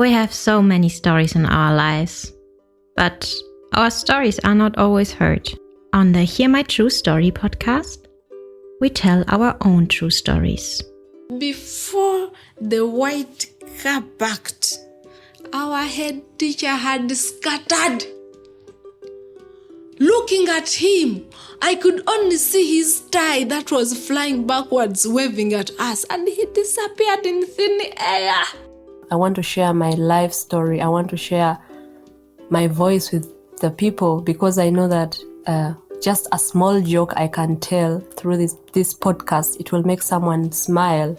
We have so many stories in our lives, but our stories are not always heard. On the Hear My True Story podcast, we tell our own true stories. Before the white car backed, our head teacher had scattered. Looking at him, I could only see his tie that was flying backwards, waving at us, and he disappeared in thin air. I want to share my life story. I want to share my voice with the people because I know that just a small joke I can tell through this podcast, it will make someone smile.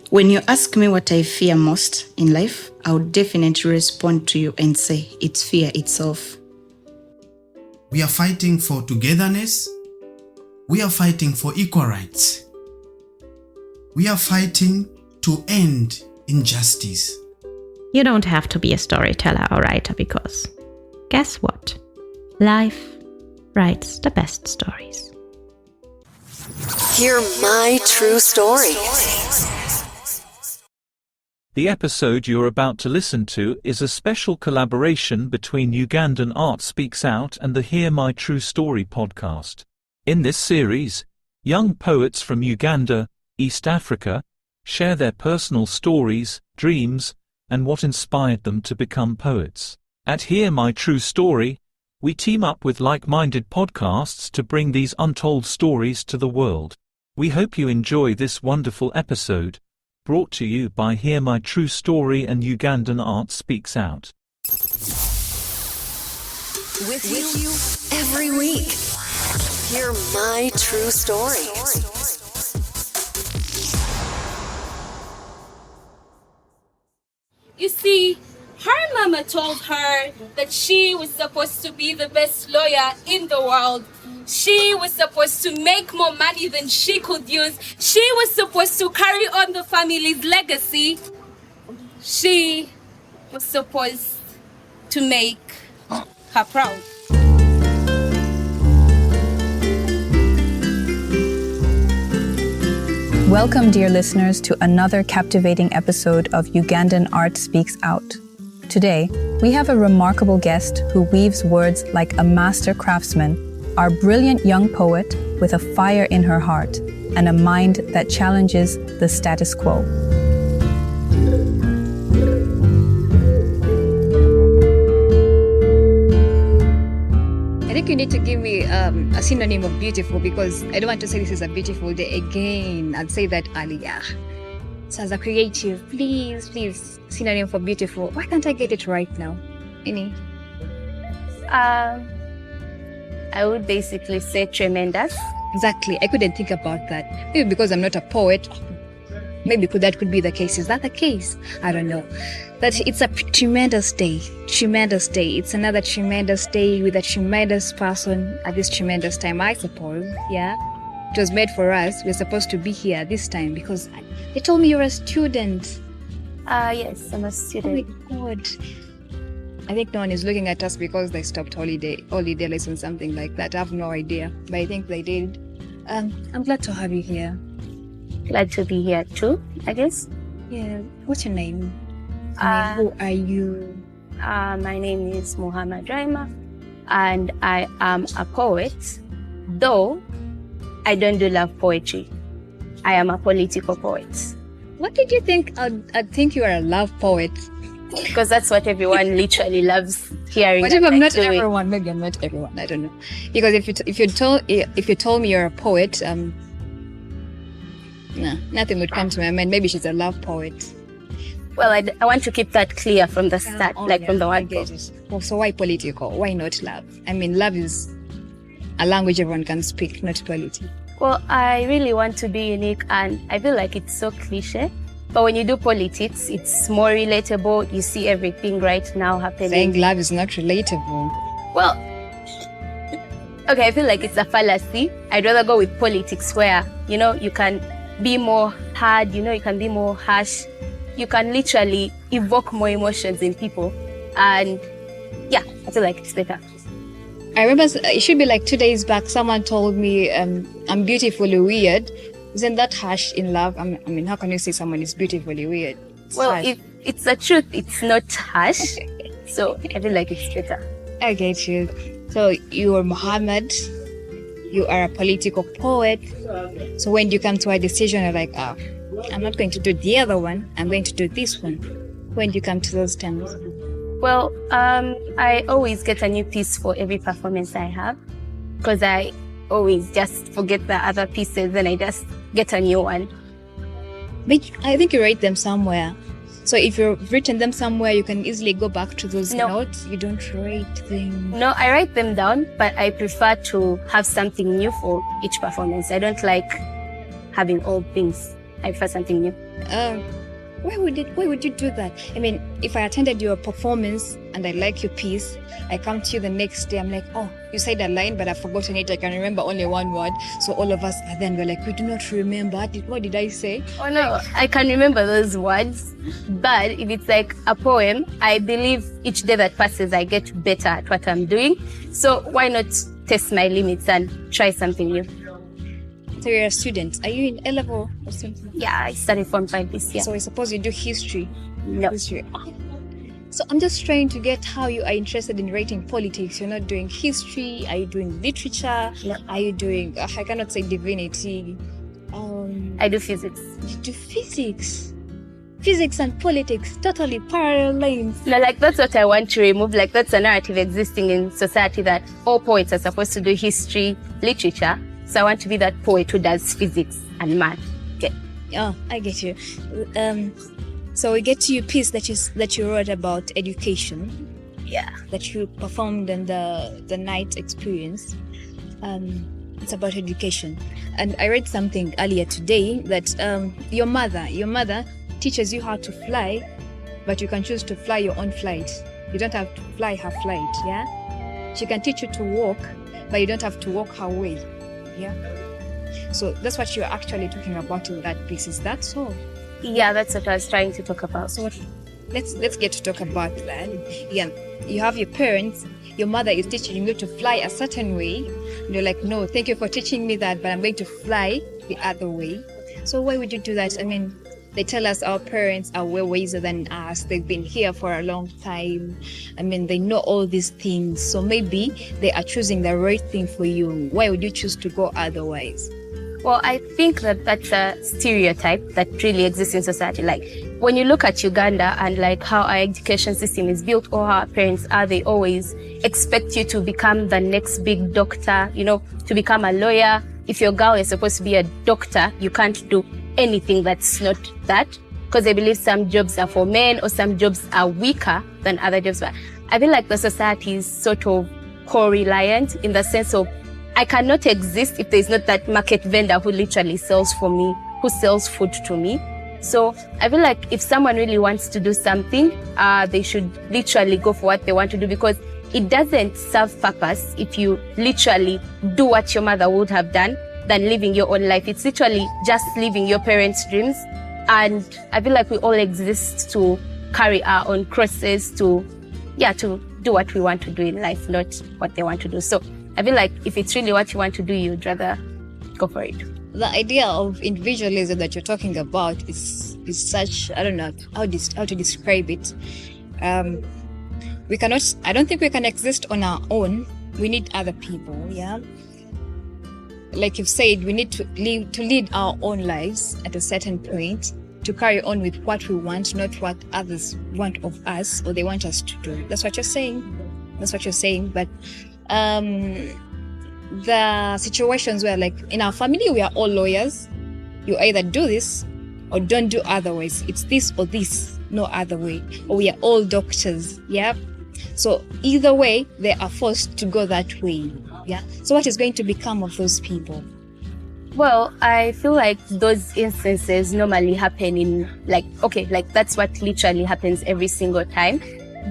When you ask me what I fear most in life, I would definitely respond to you and say it's fear itself. We are fighting for togetherness. We are fighting for equal rights. We are fighting to end injustice. You don't have to be a storyteller or writer because, guess what? Life writes the best stories. Hear my true story. The episode you're about to listen to is a special collaboration between Ugandan Art Speaks Out and the Hear My True Story podcast. In this series, young poets from Uganda, East Africa, share their personal stories, dreams, and what inspired them to become poets. At Hear My True Story, we team up with like-minded podcasts to bring these untold stories to the world. We hope you enjoy this wonderful episode, brought to you by Hear My True Story and Ugandan Art Speaks Out. With you every week. Hear my true story. You see, her mama told her that she was supposed to be the best lawyer in the world. She was supposed to make more money than she could use. She was supposed to carry on the family's legacy. She was supposed to make her proud. Welcome, dear listeners, to another captivating episode of Ugandan Art Speaks Out. Today, we have a remarkable guest who weaves words like a master craftsman, our brilliant young poet with a fire in her heart and a mind that challenges the status quo. I think you need to give me a synonym of beautiful because I don't want to say this is a beautiful day again. I'd say that earlier. So as a creative, please, synonym for beautiful. Why can't I get it right now? Any? I would basically say tremendous. Exactly. I couldn't think about that. Maybe because I'm not a poet. Maybe that could be the case. Is that the case? I don't know. But it's a tremendous day. Tremendous day. It's another tremendous day with a tremendous person at this tremendous time, I suppose. Yeah. It was made for us. We're supposed to be here this time because they told me you're a student. Yes, I'm a student. Oh my God. I think no one is looking at us because they stopped holiday lesson, something like that. I have no idea, but I think they did. I'm glad to have you here. Glad to be here too, I guess. Yeah. What's your name? Who are you? My name is Muhammad Raima, and I am a poet, though I don't do love poetry. I am a political poet. What did you think? I'd think you are a love poet. Because that's what everyone literally loves hearing. But if I'm not everyone, maybe I'm not everyone. I don't know. Because if you told me you're a poet, nothing would come to my mind. Maybe she's a love poet. Well, I want to keep that clear from the start, from the word go. Well, so why political? Why not love? I mean, love is a language everyone can speak, not political. Well, I really want to be unique, and I feel like it's so cliche. But when you do politics, it's more relatable. You see everything right now happening. Saying love is not relatable. Well, okay, I feel like it's a fallacy. I'd rather go with politics where, you can be more hard, you can be more harsh. You can literally evoke more emotions in people. And yeah, I feel like it's better. I remember it should be like 2 days back, someone told me I'm beautifully weird. Isn't that harsh in love? I mean, how can you say someone is beautifully weird? Well, it's a truth. It's not harsh. So I feel like it's better. I get you. So you are Muhammad. You are a political poet. So when you come to a decision, you're like, I'm not going to do the other one. I'm going to do this one. When do you come to those terms? Well, I always get a new piece for every performance I have, because I always just forget the other pieces and I just get a new one. But I think you write them somewhere. So if you've written them somewhere, you can easily go back to those notes. You don't write them. No, I write them down, but I prefer to have something new for each performance. I don't like having old things. I prefer something new. Why would you do that? I mean, if I attended your performance and I like your piece, I come to you the next day, I'm like, oh, you said a line, but I've forgotten it. I can remember only one word. So all of us are then we're like, we do not remember. What did I say? Oh no, I can remember those words. But if it's like a poem, I believe each day that passes, I get better at what I'm doing. So why not test my limits and try something new? So you're a student. Are you in A-level or something? Yeah, I studied Form 5 this year. So I suppose you do history? No. History. So I'm just trying to get how you are interested in writing politics. You're not doing history. Are you doing literature? No. Are you doing, I cannot say divinity. I do physics. You do physics? Physics and politics, totally parallel lines. No, like that's what I want to remove. Like that's a narrative existing in society that all poets are supposed to do history, literature. So I want to be that poet who does physics and math. Okay. Oh, I get you. So we get to your piece that you wrote about education. Yeah. That you performed in the night experience. It's about education. And I read something earlier today that your mother teaches you how to fly, but you can choose to fly your own flight. You don't have to fly her flight, yeah? She can teach you to walk, but you don't have to walk her way. Yeah. So that's what you're actually talking about in that piece. Is that so? Yeah, that's what I was trying to talk about. So let's get to talk about that. Yeah. You have your parents, your mother is teaching you to fly a certain way. And you're like, no, thank you for teaching me that, but I'm going to fly the other way. So why would you do that? I mean, they tell us our parents are way wiser than us. They've been here for a long time. I mean, they know all these things. So maybe they are choosing the right thing for you. Why would you choose to go otherwise? Well, I think that that's a stereotype that really exists in society. Like when you look at Uganda and like how our education system is built or how our parents are, they always expect you to become the next big doctor, to become a lawyer. If your girl is supposed to be a doctor, you can't do anything that's not that, because they believe some jobs are for men or some jobs are weaker than other jobs. But I feel like the society is sort of co-reliant in the sense of I cannot exist if there's not that market vendor who literally sells for me, who sells food to me. So I feel like if someone really wants to do something, they should literally go for what they want to do, because it doesn't serve purpose if you literally do what your mother would have done than living your own life. It's literally just living your parents' dreams. And I feel like we all exist to carry our own crosses, to do what we want to do in life, not what they want to do. So I feel like if it's really what you want to do, you'd rather go for it. The idea of individualism that you're talking about is such, I don't know how to describe it. I don't think we can exist on our own. We need other people, yeah? Like you've said, we need to lead our own lives at a certain point, to carry on with what we want, not what others want of us or they want us to do. That's what you're saying. But the situations where, like in our family, we are all lawyers. You either do this or don't do otherwise. It's this or this, no other way. Or we are all doctors, yeah? So either way, they are forced to go that way. Yeah. So what is going to become of those people? Well, I feel like those instances normally happen in that's what literally happens every single time.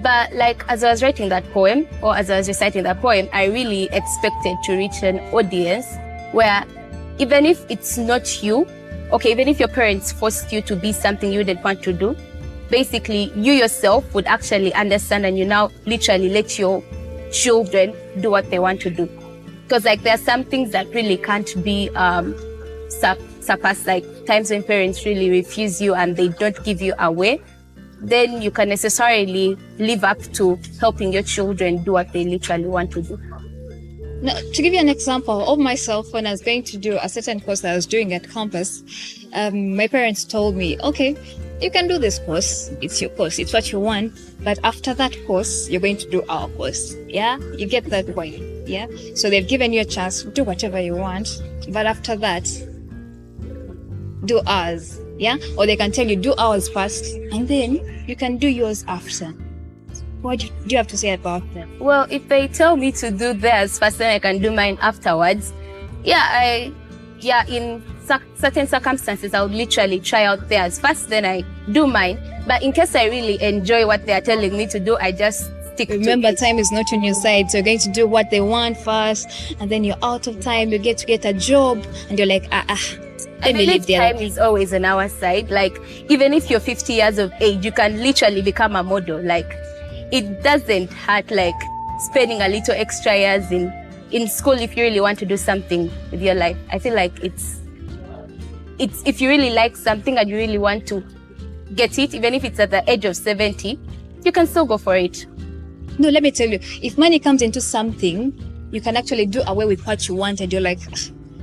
But like as I was writing that poem or as I was reciting that poem, I really expected to reach an audience where even if it's not you, even if your parents forced you to be something you didn't want to do, basically you yourself would actually understand and you now literally let your children do what they want to do. Because like there are some things that really can't be surpassed, like times when parents really refuse you and they don't give you a way. then you can necessarily live up to helping your children do what they literally want to do. Now, to give you an example of myself, when I was going to do a certain course that I was doing at campus, my parents told me, okay, you can do this course. It's your course. It's what you want. But after that course, you're going to do our course. Yeah? You get that way. Yeah? So they've given you a chance to do whatever you want. But after that, do ours. Yeah? Or they can tell you, do ours first, and then you can do yours after. What do you have to say about that? Well, if they tell me to do theirs first, then I can do mine afterwards. In certain circumstances, I would literally try out theirs first, then I do mine. But in case I really enjoy what they are telling me to do, I just stick to it. Remember, time is not on your side, so you're going to do what they want first, and then you're out of time, you get to get a job, and you're like, I believe time is always on our side. Like, even if you're 50 years of age, you can literally become a model. Like, it doesn't hurt, like, spending a little extra years in school if you really want to do something with your life. I feel like it's if you really like something and you really want to get it, even if it's at the age of 70, you can still go for it. No, let me tell you, if money comes into something, you can actually do away with what you want, and you're like,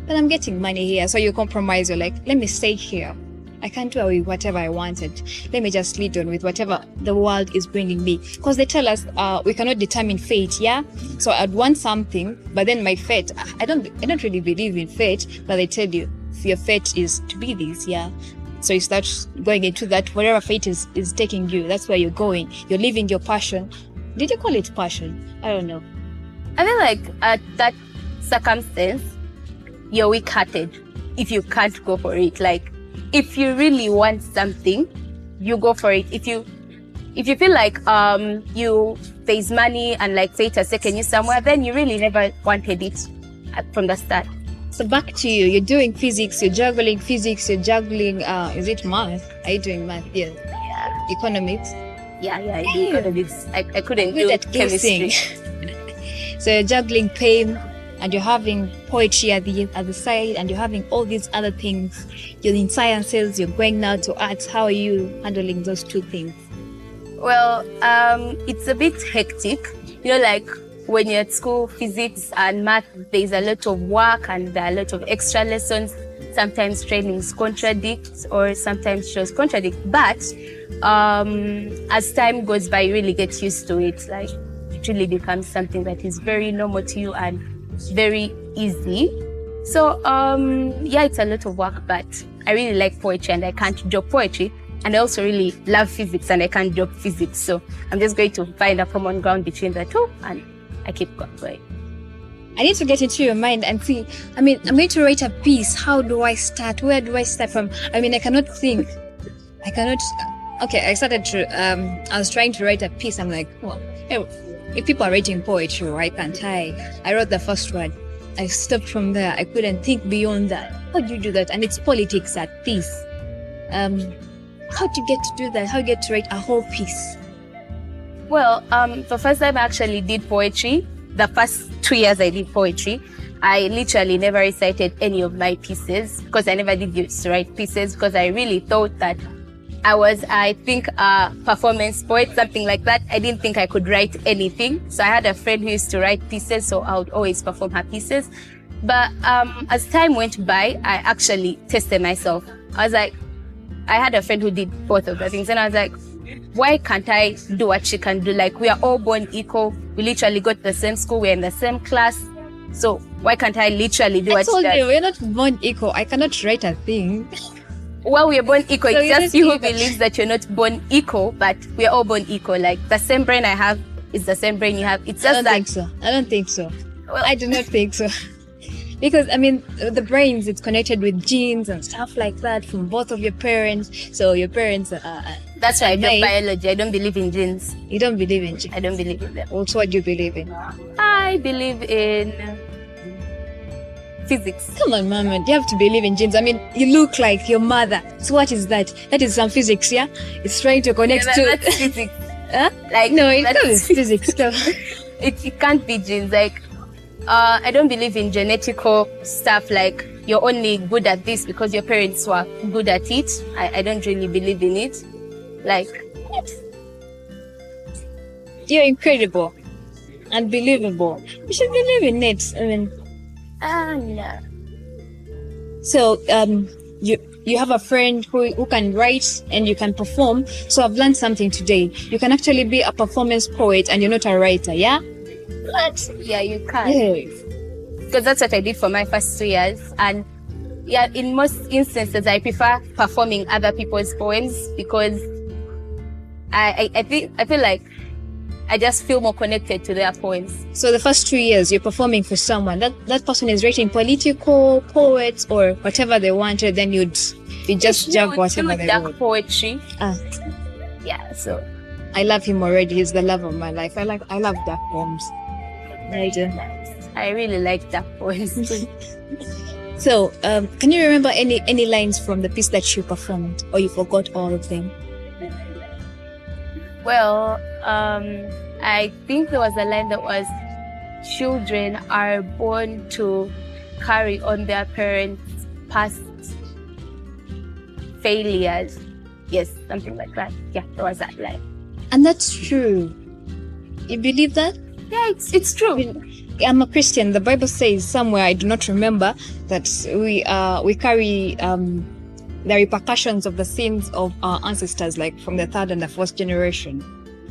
but I'm getting money here. So you compromise. You're like, let me stay here. I can't do away with whatever I wanted. Let me just lead on with whatever the world is bringing me. Because they tell us we cannot determine fate, yeah? So I'd want something, but then my fate, I don't really believe in fate, but they tell you, your fate is to be this, yeah? So you start going into that, wherever fate is taking you, that's where you're going. You're living your passion. Did you call it passion? I don't know. I feel like at that circumstance, you're weak-hearted if you can't go for it. Like, if you really want something, you go for it. If you feel like there's money and like fate has taken you somewhere, then you really never wanted it from the start. So back to you. You're doing physics. You're juggling physics. You're juggling. Is it math? Are you doing math? Yeah. Economics. Yeah. I do economics. I couldn't do chemistry. So you're juggling pain, and you're having poetry at the side, and you're having all these other things. You're in sciences, you're going now to arts. How are you handling those two things? Well, it's a bit hectic. You know, like when you're at school, physics and math, there's a lot of work and there are a lot of extra lessons. Sometimes trainings contradict or sometimes shows contradict. But as time goes by, you really get used to it. Like, it really becomes something that is very normal to you and very easy. So it's a lot of work, but I really like poetry and I can't drop poetry, and I also really love physics and I can't drop physics. So I'm just going to find a common ground between the two, and I keep going. I need to get into your mind and see. I mean, I'm going to write a piece. How do I start? Where do I start from? I mean, I cannot think. Okay, I started to I was trying to write a piece. I'm like, well, if people are writing poetry, why can't I? I wrote the first word. I stopped from there. I couldn't think beyond that. How do you do that? And it's politics at peace. How do you get to do that? How do you get to write a whole piece? Well, the first time I actually did poetry, the first 2 years I did poetry, I literally never recited any of my pieces because I never did used to write pieces because I really thought that I think, a performance poet, something like that. I didn't think I could write anything. So I had a friend who used to write pieces, so I would always perform her pieces. But as time went by, I actually tested myself. I was like, I had a friend who did both of the things, and I was like, why can't I do what she can do? Like, we are all born equal. We literally go to the same school. We're in the same class. So why can't I literally do what she does? I told you, we're not born equal. I cannot write a thing. Well, we are born equal. So it's just you who believes that you're not born equal, but we are all born equal. Like, the same brain I have is the same brain you have. It's just I don't think so. Well, I do not think so. Because, I mean, the brains, it's connected with genes and stuff like that from both of your parents. So your parents that's why I do biology. I don't believe in genes. You don't believe in genes? I don't believe in them. Also, what do you believe in? I believe in physics. Come on, Mama. You have to believe in genes. I mean, you look like your mother. So what is that? That is some physics, yeah? It's trying to connect to... That's physics. Huh? Like, no, it's physics. It can't be genes. Like, I don't believe in genetical stuff like you're only good at this because your parents were good at it. I don't really believe in it. Like, You're incredible. Unbelievable. You should believe in it. I mean, No. so you have a friend who can write and you can perform. So I've learned something today. You can actually be a performance poet and you're not a writer, yeah? But yeah, you can. Yes. Because that's what I did for my first 2 years. And yeah, in most instances, I prefer performing other people's poems because I feel like I just feel more connected to their poems. So the first 2 years you're performing for someone, that person is writing political poets or whatever they wanted, then you just jump whatever they dark want. poetry. Ah, Yeah, so I love him already. He's the love of my life. I love dark poems. I do. I really like dark poems. So, can you remember any lines from the piece that you performed, or you forgot all of them? Well, I think there was a line that was, children are born to carry on their parents' past failures. Yes, something like that. Yeah, there was that line. And that's true. You believe that? Yeah, it's true. I'm a Christian. The Bible says somewhere, I do not remember, that we carry the repercussions of the sins of our ancestors, like from the third and the fourth generation.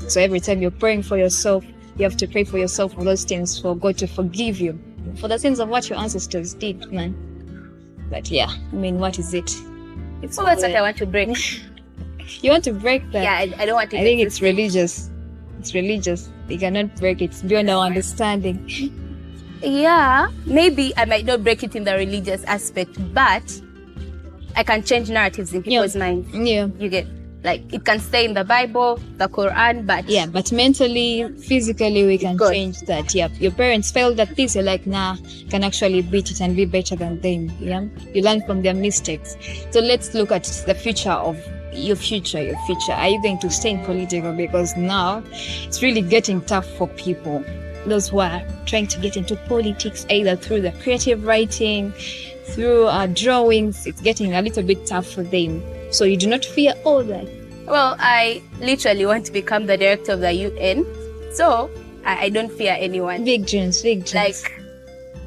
So every time you're praying for yourself, you have to pray for yourself for those things, for God to forgive you for the sins of what your ancestors did, man. But yeah, I mean, what is it? It's Well, that's what I want to break. You want to break that? Yeah, I don't want to. I think it's religious. It's religious. You cannot break it. It's beyond our understanding. Yeah, maybe I might not break it in the religious aspect, but I can change narratives in people's minds. Yeah. You get, like, it can stay in the Bible, the Quran, but yeah, but mentally, physically, we can change that. Yeah, your parents failed at this. You're like, nah, can actually beat it and be better than them. Yeah, you learn from their mistakes. So let's look at the future of your future. Are you going to stay in political? Because now it's really getting tough for people. Those who are trying to get into politics, either through the creative writing, through drawings, it's getting a little bit tough for them. So you do not fear all that? Well, I literally want to become the director of the UN, so I don't fear anyone. Big dreams. Like,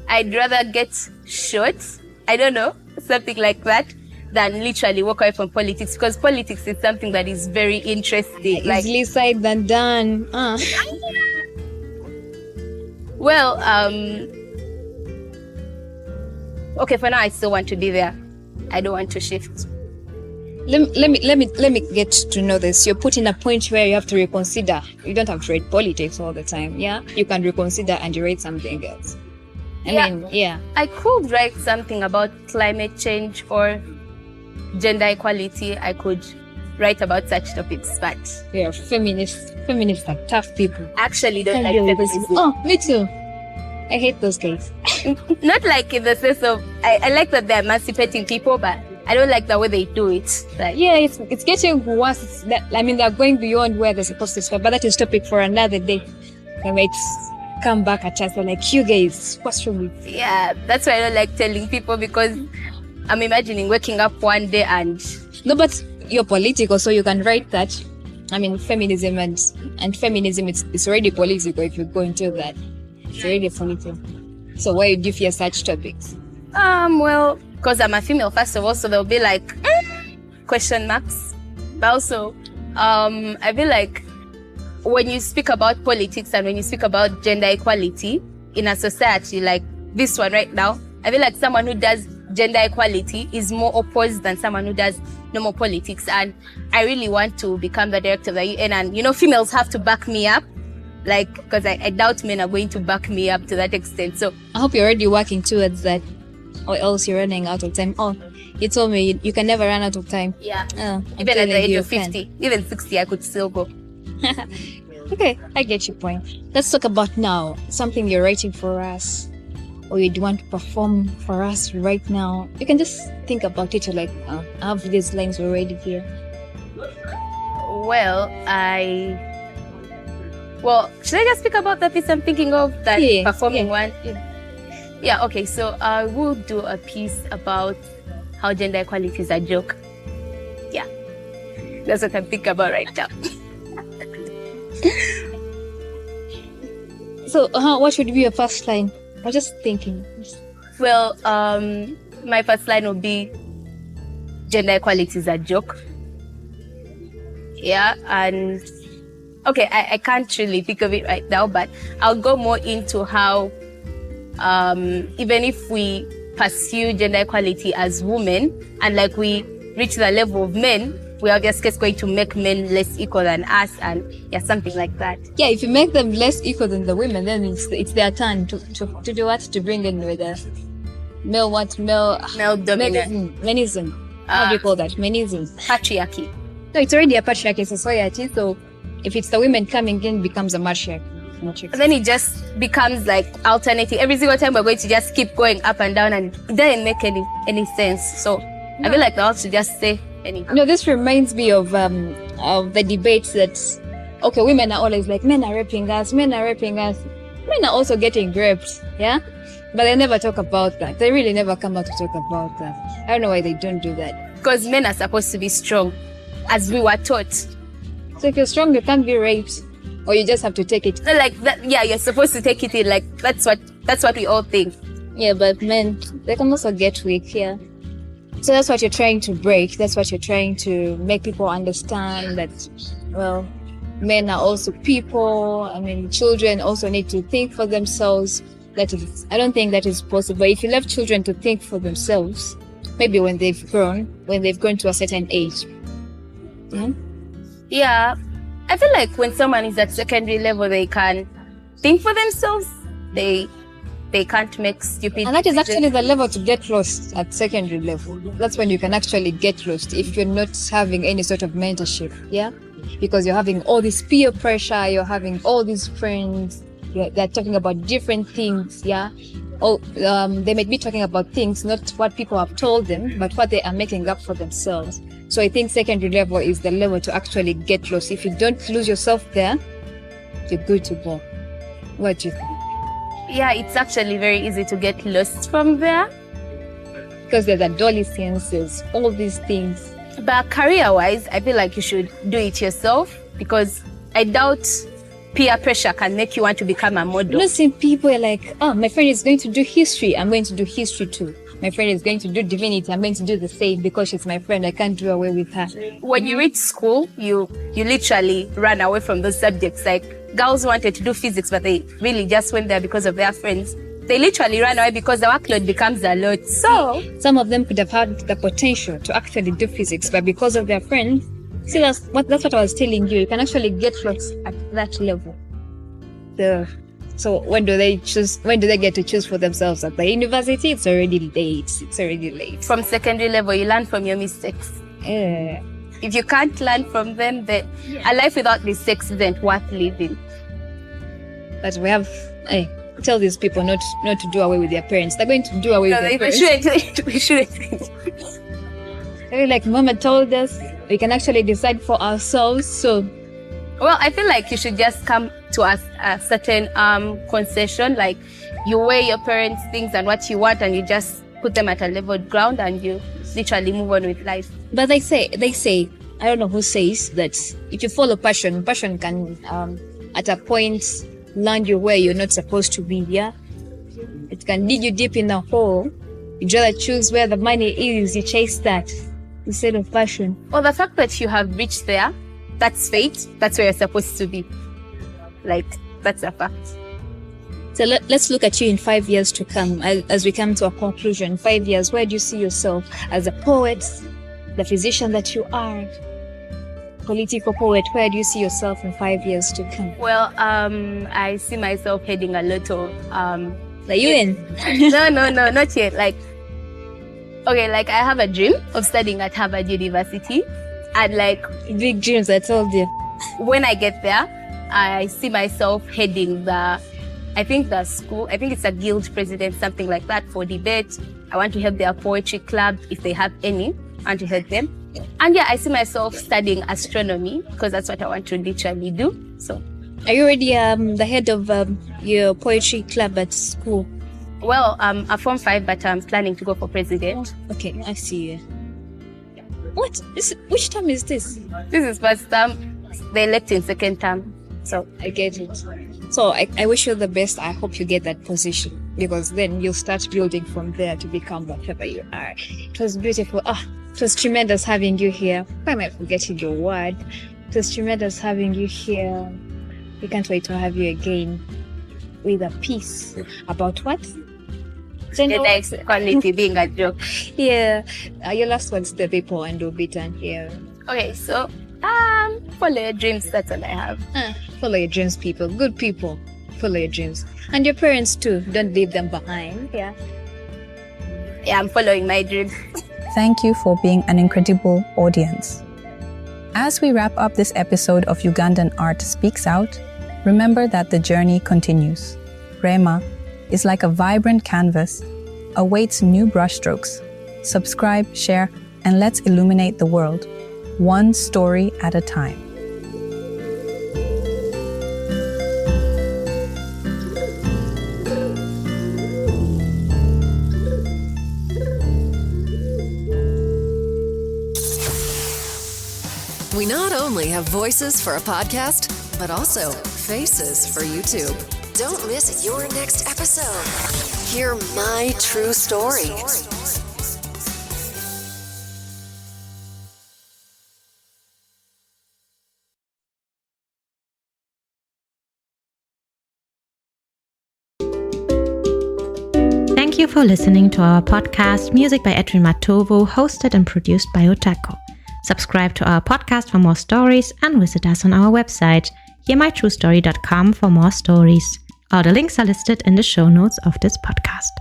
I'd rather get shot, I don't know, something like that, than literally walk away from politics, because politics is something that is very interesting. Easily said than done. Well, okay, for now I still want to be there. I don't want to shift. Let me get to know this. You're put in a point where you have to reconsider. You don't have to read politics all the time. Yeah, you can reconsider and you read something else. I mean, I could write something about climate change or gender equality. I could write about such topics, but yeah, feminists are tough people. I actually don't like feminism. Oh, me too. I hate those guys. Not like in the sense of I like that they're emancipating people, but I don't like the way they do it. Like, yeah, it's getting worse. They're going beyond where they're supposed to stop. But that is topic for another day. They might come back at us. They're like, you guys, what's wrong with you? Yeah, that's why I don't like telling people, because I'm imagining waking up one day and... No, but you're political, so you can write that. I mean, feminism and feminism, it's already political if you go into that. It's already political. So why do you fear such topics? Well, because I'm a female, first of all, so there'll be like question marks. But also, I feel like when you speak about politics and when you speak about gender equality in a society like this one right now, I feel like someone who does gender equality is more opposed than someone who does normal politics. And I really want to become the director of the UN, and females have to back me up, like, because I doubt men are going to back me up to that extent. So I hope you're already working towards that, or else you're running out of time. Oh, you told me you can never run out of time. Yeah. Even at the age of 50, even 60, I could still go. Okay, I get your point. Let's talk about now something you're writing for us, or you want to perform for us right now. You can just think about it. You're like, I have these lines already here. Well, should I just speak about the piece I'm thinking of, that performing one? Yeah, okay, so I will do a piece about how gender equality is a joke. Yeah, that's what I'm thinking about right now. So, what should be your first line? I'm just thinking. Well, my first line would be gender equality is a joke. Yeah, and okay, I can't really think of it right now, but I'll go more into how even if we pursue gender equality as women and like we reach the level of men, we are just going to make men less equal than us, and yeah, something like that. Yeah, if you make them less equal than the women, then it's their turn to do what? To bring in with a male dominant. Menism. How do you call that? Menism. Patriarchy. No, it's already a patriarchy, society. So if it's the women coming in, it becomes a matriarchy. And then it just becomes like alternating. Every single time we're going to just keep going up and down, and it doesn't make any sense. So I feel like they ought to just say anything. No, this reminds me of the debates that, okay, women are always like, men are raping us, men are raping us. Men are also getting raped, yeah? But they never talk about that. They really never come out to talk about that. I don't know why they don't do that. Because men are supposed to be strong, as we were taught. So if you're strong, you can't be raped, or you just have to take it. So like that, yeah, you're supposed to take it in. Like that's what we all think. Yeah, but men, they can also get weak, yeah. So that's what you're trying to break. That's what you're trying to make people understand that, well, men are also people. I mean, children also need to think for themselves. I don't think that is possible. If you left children to think for themselves, maybe when they've grown to a certain age. Yeah? Yeah. I feel like when someone is at secondary level, they can think for themselves. They can't make stupid And that is actually the level to get lost at secondary level. That's when you can actually get lost if you're not having any sort of mentorship, yeah? Because you're having all this peer pressure, you're having all these friends, they're talking about different things, yeah? They might be talking about things, not what people have told them, but what they are making up for themselves. So I think secondary level is the level to actually get lost. If you don't lose yourself there, you're good to go. What do you think? Yeah, it's actually very easy to get lost from there. Because there's adolescences, all these things. But career-wise, I feel like you should do it yourself, because I doubt peer pressure can make you want to become a model. You know, some people are like, oh, my friend is going to do history, I'm going to do history too. My friend is going to do divinity, I'm going to do the same because she's my friend, I can't do away with her. When you reach school, you literally run away from those subjects. Like, girls wanted to do physics, but they really just went there because of their friends. They literally ran away because the workload becomes a lot. So some of them could have had the potential to actually do physics, but because of their friends, see, that's what I was telling you. You can actually get lost at that level. So when do they get to choose for themselves? At the university, it's already late. From secondary level, you learn from your mistakes. If you can't learn from them, then a life without mistakes isn't worth living. But we have, tell these people not to do away with their parents. They're going to do away with their parents. We shouldn't. Like Muhammad told us, we can actually decide for ourselves. So, well, I feel like you should just come to a certain concession. Like, you weigh your parents' things and what you want, and you just put them at a level ground, and you literally move on with life. But they say, I don't know who says that if you follow passion can at a point land you where you're not supposed to be. Yeah, it can lead you deep in a hole. You'd rather choose where the money is. You chase that instead of passion. Well, the fact that you have reached there, that's fate. That's where you're supposed to be. Like, that's a fact. So let's look at you in 5 years to come. As we come to a conclusion, 5 years, where do you see yourself as a poet, the physician that you are, political poet? Where do you see yourself in 5 years to come? Well, I see myself heading a lot of the UN. No, not yet. Like, okay, like I have a dream of studying at Harvard University, and like big dreams. I told you. When I get there, I see myself heading the school. I think it's a guild president, something like that, for debate. I want to help their poetry club if they have any. I want to help them. And yeah, I see myself studying astronomy because that's what I want to literally do. So, are you already the head of your poetry club at school? Well, I'm a Form 5, but I'm planning to go for president. Okay, I see you. Which term is this? This is first term. They elect in second term. So I get it. So I wish you the best. I hope you get that position, because then you'll start building from there to become whatever you are. It was beautiful. It was tremendous having you here. Why am I forgetting your word? It was tremendous having you here. We can't wait to have you again with a piece about what? The next quality being a joke. Yeah. Your last words to the people, and we'll be done here. Okay, so follow your dreams. That's all I have. Follow your dreams, people. Good people. Follow your dreams. And your parents too. Don't leave them behind. Yeah, I'm following my dreams. Thank you for being an incredible audience. As we wrap up this episode of Ugandan Art Speaks Out, remember that the journey continues. Raima is like a vibrant canvas, awaits new brushstrokes. Subscribe, share, and let's illuminate the world, one story at a time. We not only have voices for a podcast, but also faces for YouTube. Don't miss your next episode. Hear my true story. Thank you for listening to our podcast, Music by Edwin Matovo, hosted and produced by Otako. Subscribe to our podcast for more stories and visit us on our website, hearmytruestory.com, for more stories. All the links are listed in the show notes of this podcast.